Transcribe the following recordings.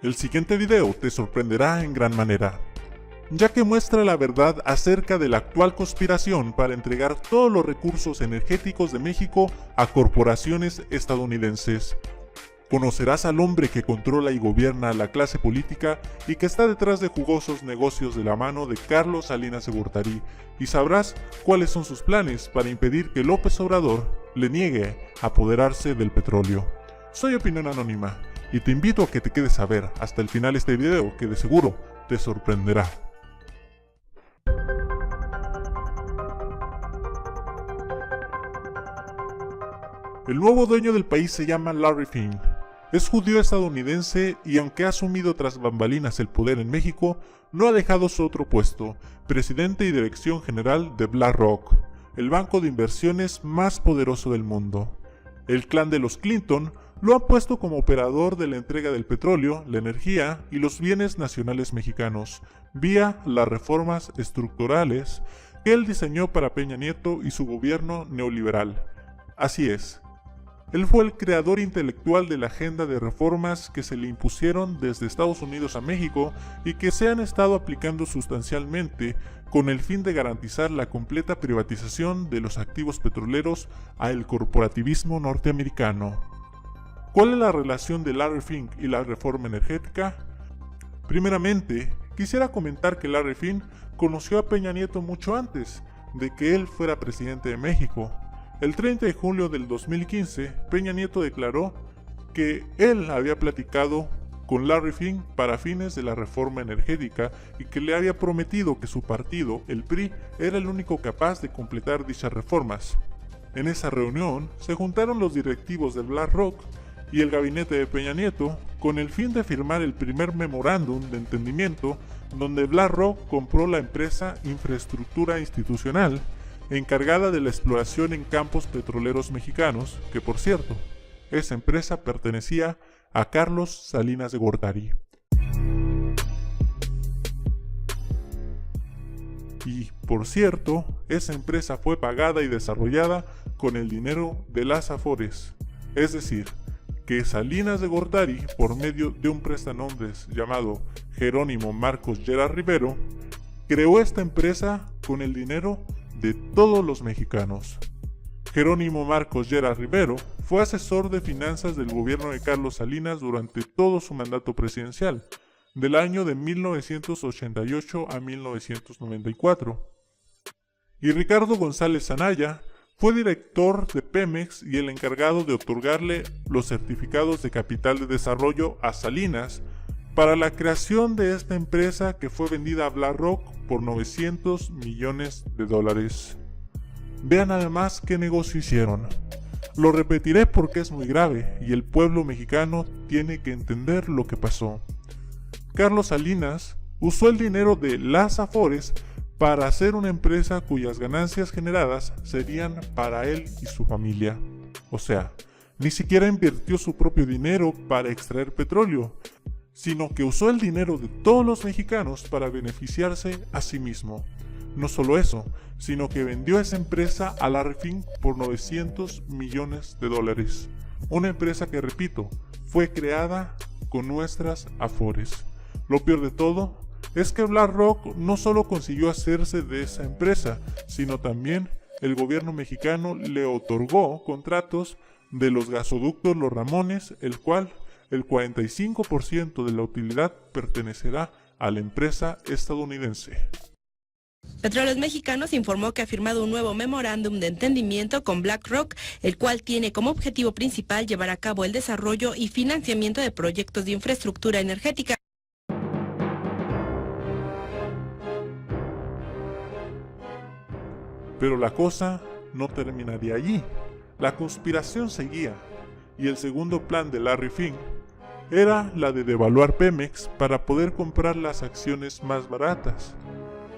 El siguiente video te sorprenderá en gran manera, ya que muestra la verdad acerca de la actual conspiración para entregar todos los recursos energéticos de México a corporaciones estadounidenses. Conocerás al hombre que controla y gobierna a la clase política y que está detrás de jugosos negocios de la mano de Carlos Salinas de Gortari, y sabrás cuáles son sus planes para impedir que López Obrador le niegue apoderarse del petróleo. Soy Opinión Anónima y te invito a que te quedes a ver hasta el final este video, que de seguro te sorprenderá. El nuevo dueño del país se llama Larry Fink. Es judío estadounidense y aunque ha asumido tras bambalinas el poder en México, no ha dejado su otro puesto, presidente y dirección general de BlackRock, el banco de inversiones más poderoso del mundo. El clan de los Clinton lo ha puesto como operador de la entrega del petróleo, la energía y los bienes nacionales mexicanos, vía las reformas estructurales que él diseñó para Peña Nieto y su gobierno neoliberal. Así es. Él fue el creador intelectual de la agenda de reformas que se le impusieron desde Estados Unidos a México y que se han estado aplicando sustancialmente con el fin de garantizar la completa privatización de los activos petroleros al corporativismo norteamericano. ¿Cuál es la relación de Larry Fink y la reforma energética? Primeramente, quisiera comentar que Larry Fink conoció a Peña Nieto mucho antes de que él fuera presidente de México. El 30 de julio del 2015, Peña Nieto declaró que él había platicado con Larry Fink para fines de la reforma energética y que le había prometido que su partido, el PRI, era el único capaz de completar dichas reformas. En esa reunión se juntaron los directivos de BlackRock y el gabinete de Peña Nieto con el fin de firmar el primer memorándum de entendimiento donde BlackRock compró la empresa Infraestructura Institucional, encargada de la exploración en campos petroleros mexicanos, que por cierto, esa empresa pertenecía a Carlos Salinas de Gortari. Y por cierto, esa empresa fue pagada y desarrollada con el dinero de las Afores, es decir, que Salinas de Gortari, por medio de un prestanombres llamado Jerónimo Marcos Lleras Rivero, creó esta empresa con el dinero de todos los mexicanos. Jerónimo Marcos Lleras Rivero fue asesor de finanzas del gobierno de Carlos Salinas durante todo su mandato presidencial, del año de 1988 a 1994. Y Ricardo González Anaya fue director de Pemex y el encargado de otorgarle los certificados de capital de desarrollo a Salinas para la creación de esta empresa que fue vendida a BlackRock por $900 millones. Vean además qué negocio hicieron. Lo repetiré porque es muy grave y el pueblo mexicano tiene que entender lo que pasó. Carlos Salinas usó el dinero de las Afores para hacer una empresa cuyas ganancias generadas serían para él y su familia. O sea, ni siquiera invirtió su propio dinero para extraer petróleo, sino que usó el dinero de todos los mexicanos para beneficiarse a sí mismo. No solo eso, sino que vendió esa empresa a Larry Fink por $900 millones. Una empresa que, repito, fue creada con nuestras Afores. Lo peor de todo es que BlackRock no solo consiguió hacerse de esa empresa, sino también el gobierno mexicano le otorgó contratos de los gasoductos Los Ramones, el cual el 45% de la utilidad pertenecerá a la empresa estadounidense. Petróleos Mexicanos informó que ha firmado un nuevo memorándum de entendimiento con BlackRock, el cual tiene como objetivo principal llevar a cabo el desarrollo y financiamiento de proyectos de infraestructura energética. Pero la cosa no terminaría allí. La conspiración seguía, y el segundo plan de Larry Fink era la de devaluar Pemex para poder comprar las acciones más baratas.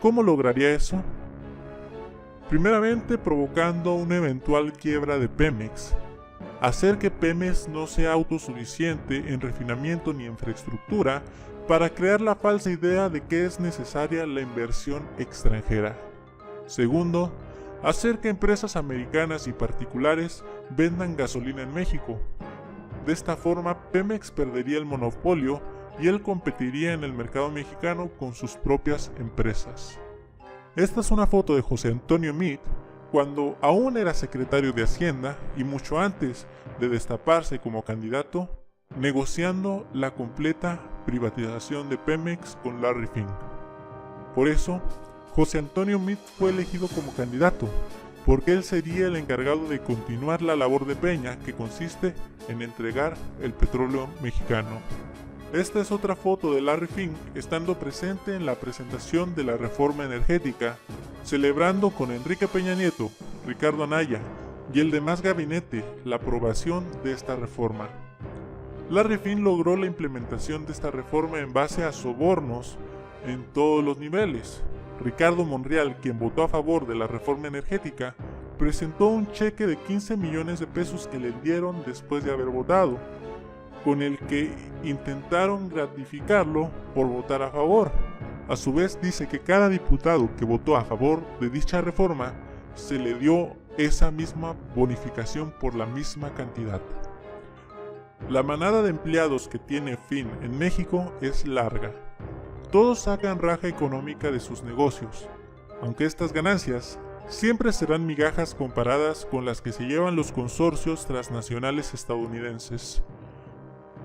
¿Cómo lograría eso? Primeramente provocando una eventual quiebra de Pemex, hacer que Pemex no sea autosuficiente en refinamiento ni infraestructura para crear la falsa idea de que es necesaria la inversión extranjera. Segundo, hacer que empresas americanas y particulares vendan gasolina en México. De esta forma, Pemex perdería el monopolio y él competiría en el mercado mexicano con sus propias empresas. Esta es una foto de José Antonio Meade cuando aún era secretario de Hacienda y mucho antes de destaparse como candidato, negociando la completa privatización de Pemex con Larry Fink. Por eso, José Antonio Meade fue elegido como candidato, porque él sería el encargado de continuar la labor de Peña, que consiste en entregar el petróleo mexicano. Esta es otra foto de Larry Fink estando presente en la presentación de la reforma energética, celebrando con Enrique Peña Nieto, Ricardo Anaya y el demás gabinete la aprobación de esta reforma. Larry Fink logró la implementación de esta reforma en base a sobornos en todos los niveles. Ricardo Monreal, quien votó a favor de la reforma energética, presentó un cheque de 15 millones de pesos que le dieron después de haber votado, con el que intentaron gratificarlo por votar a favor. A su vez dice que cada diputado que votó a favor de dicha reforma se le dio esa misma bonificación por la misma cantidad. La manada de empleados que tiene Fink en México es larga. Todos sacan raja económica de sus negocios, aunque estas ganancias siempre serán migajas comparadas con las que se llevan los consorcios transnacionales estadounidenses.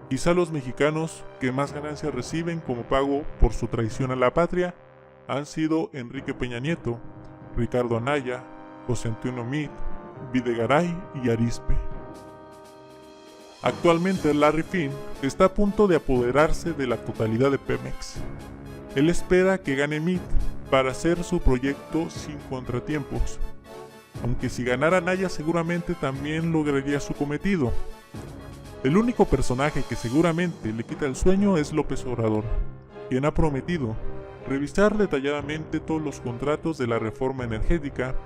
Quizá los mexicanos que más ganancias reciben como pago por su traición a la patria han sido Enrique Peña Nieto, Ricardo Anaya, José Antonio Meade, Videgaray y Arizpe. Actualmente Larry Fink está a punto de apoderarse de la totalidad de Pemex. Él espera que gane Meade para hacer su proyecto sin contratiempos, aunque si ganara Anaya seguramente también lograría su cometido. El único personaje que seguramente le quita el sueño es López Obrador, quien ha prometido revisar detalladamente todos los contratos de la reforma energética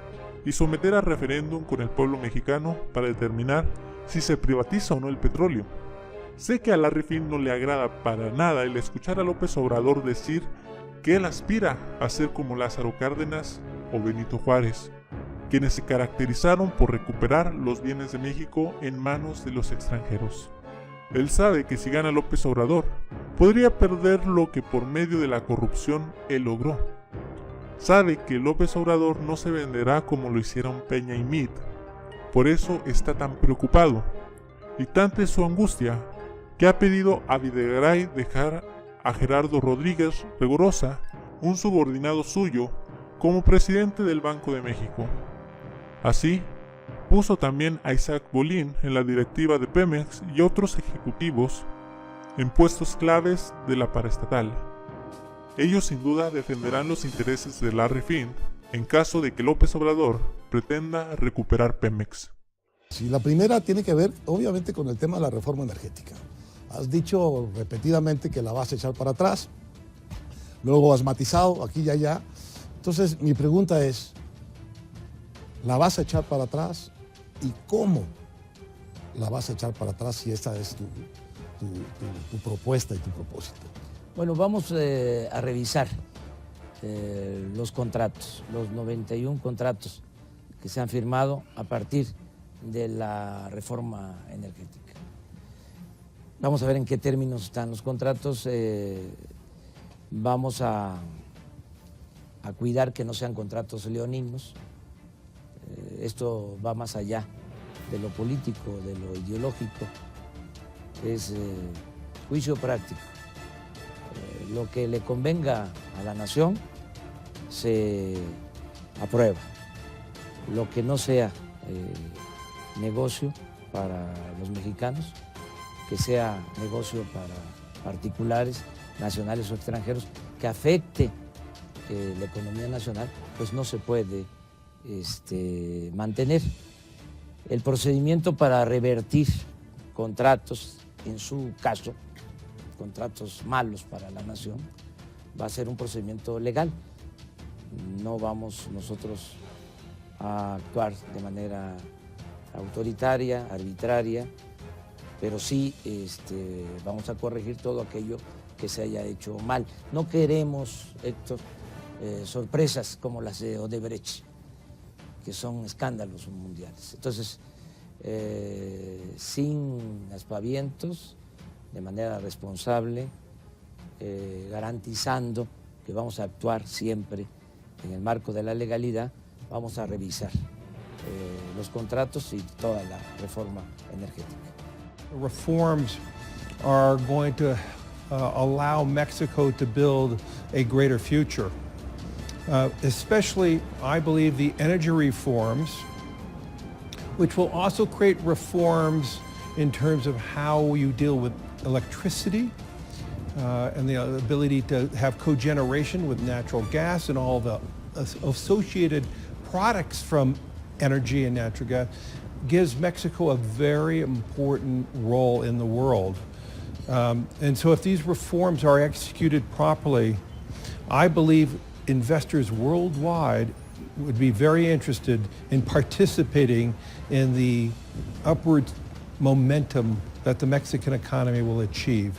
y someter a referéndum con el pueblo mexicano para determinar si se privatiza o no el petróleo. Sé que a Larry Fink no le agrada para nada el escuchar a López Obrador decir que él aspira a ser como Lázaro Cárdenas o Benito Juárez, quienes se caracterizaron por recuperar los bienes de México en manos de los extranjeros. Él sabe que si gana López Obrador, podría perder lo que por medio de la corrupción él logró. Sabe que López Obrador no se venderá como lo hicieron Peña y Meade, por eso está tan preocupado, y tanta es su angustia que ha pedido a Videgaray dejar a Gerardo Rodríguez Regurosa, un subordinado suyo, como presidente del Banco de México. Así, puso también a Isaac Bolín en la directiva de Pemex y otros ejecutivos en puestos claves de la paraestatal. Ellos sin duda defenderán los intereses de Larry Fink en caso de que López Obrador pretenda recuperar Pemex. Sí, la primera tiene que ver obviamente con el tema de la reforma energética. Has dicho repetidamente que la vas a echar para atrás, luego has matizado aquí y allá. Entonces mi pregunta es, ¿la vas a echar para atrás y cómo la vas a echar para atrás si esta es tu propuesta y tu propósito? Bueno, vamos a revisar los contratos, los 91 contratos que se han firmado a partir de la reforma energética. Vamos a ver en qué términos están los contratos. Vamos a cuidar que no sean contratos leoninos. Esto va más allá de lo político, de lo ideológico. Es juicio práctico. Lo que le convenga a la nación se aprueba. Lo que no sea negocio para los mexicanos, que sea negocio para particulares, nacionales o extranjeros, que afecte la economía nacional, pues no se puede mantener. El procedimiento para revertir contratos, en su caso, contratos malos para la nación, va a ser un procedimiento legal. No vamos nosotros a actuar de manera autoritaria, arbitraria, pero sí vamos a corregir todo aquello que se haya hecho mal. No queremos, Héctor, sorpresas como las de Odebrecht, que son escándalos mundiales. Entonces, sin aspavientos, de manera responsable, garantizando que vamos a actuar siempre en el marco de la legalidad, vamos a revisar los contratos y toda la reforma energética. Reforms are going to allow Mexico to build a greater future. Especially, I believe, the energy reforms, which will also create reforms in terms of how you deal with electricity and the ability to have cogeneration with natural gas and all the associated products from energy and natural gas, gives Mexico a very important role in the world. And so if these reforms are executed properly, I believe investors worldwide would be very interested in participating in the upward momentum that the Mexican economy will achieve.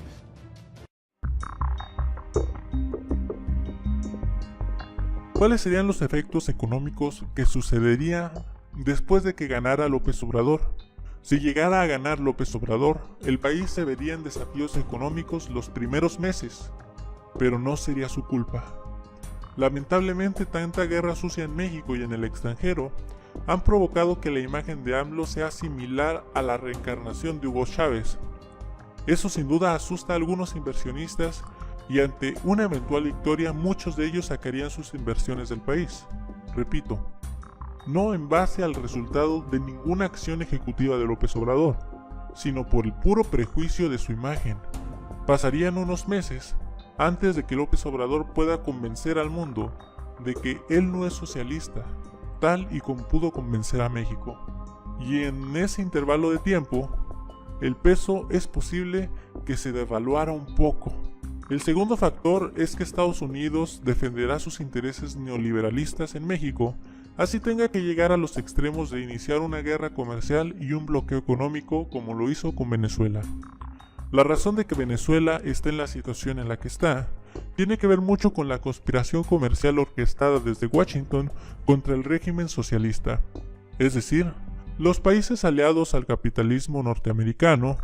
¿Cuáles serían los efectos económicos que sucedería después de que ganara López Obrador? Si llegara a ganar López Obrador, el país se vería en desafíos económicos los primeros meses, pero no sería su culpa. Lamentablemente, tanta guerra sucia en México y en el extranjero han provocado que la imagen de AMLO sea similar a la reencarnación de Hugo Chávez. Eso sin duda asusta a algunos inversionistas y ante una eventual victoria muchos de ellos sacarían sus inversiones del país. Repito, no en base al resultado de ninguna acción ejecutiva de López Obrador, sino por el puro prejuicio de su imagen. Pasarían unos meses antes de que López Obrador pueda convencer al mundo de que él no es socialista, tal y como pudo convencer a México. Y en ese intervalo de tiempo, el peso es posible que se devaluara un poco. El segundo factor es que Estados Unidos defenderá sus intereses neoliberalistas en México, así tenga que llegar a los extremos de iniciar una guerra comercial y un bloqueo económico como lo hizo con Venezuela. La razón de que Venezuela esté en la situación en la que está tiene que ver mucho con la conspiración comercial orquestada desde Washington contra el régimen socialista, es decir, los países aliados al capitalismo norteamericano,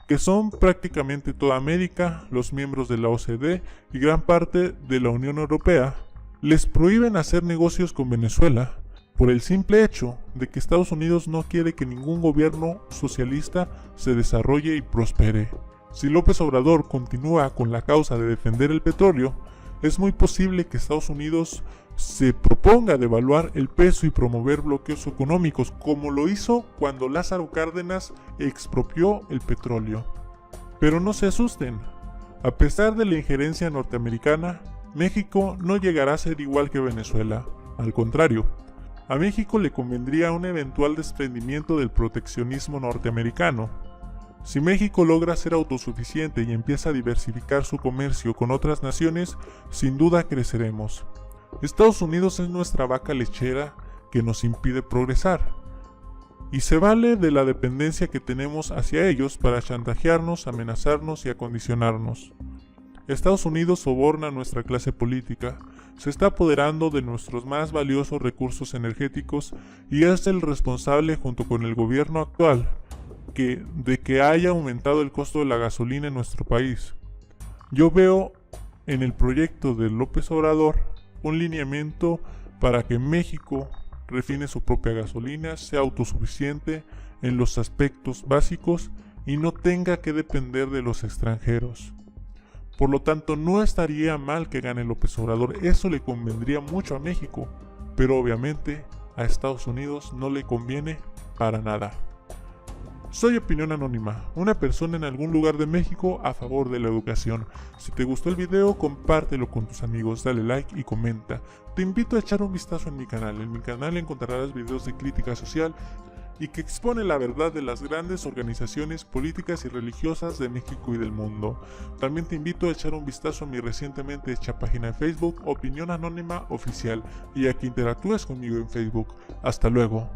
que son prácticamente toda América, los miembros de la OCDE y gran parte de la Unión Europea, les prohíben hacer negocios con Venezuela por el simple hecho de que Estados Unidos no quiere que ningún gobierno socialista se desarrolle y prospere. Si López Obrador continúa con la causa de defender el petróleo, es muy posible que Estados Unidos se proponga devaluar el peso y promover bloqueos económicos, como lo hizo cuando Lázaro Cárdenas expropió el petróleo. Pero no se asusten, a pesar de la injerencia norteamericana, México no llegará a ser igual que Venezuela, al contrario. A México le convendría un eventual desprendimiento del proteccionismo norteamericano. Si México logra ser autosuficiente y empieza a diversificar su comercio con otras naciones, sin duda creceremos. Estados Unidos es nuestra vaca lechera que nos impide progresar, y se vale de la dependencia que tenemos hacia ellos para chantajearnos, amenazarnos y acondicionarnos. Estados Unidos soborna a nuestra clase política, se está apoderando de nuestros más valiosos recursos energéticos y es el responsable junto con el gobierno actual de que haya aumentado el costo de la gasolina en nuestro país. Yo veo en el proyecto de López Obrador un lineamiento para que México refine su propia gasolina, sea autosuficiente en los aspectos básicos y no tenga que depender de los extranjeros. Por lo tanto, no estaría mal que gane López Obrador, eso le convendría mucho a México, pero obviamente a Estados Unidos no le conviene para nada. Soy Opinión Anónima, una persona en algún lugar de México a favor de la educación. Si te gustó el video, compártelo con tus amigos, dale like y comenta. Te invito a echar un vistazo en mi canal. En mi canal encontrarás videos de crítica social y que expone la verdad de las grandes organizaciones políticas y religiosas de México y del mundo. También te invito a echar un vistazo a mi recientemente hecha página de Facebook, Opinión Anónima Oficial, y a que interactúes conmigo en Facebook. Hasta luego.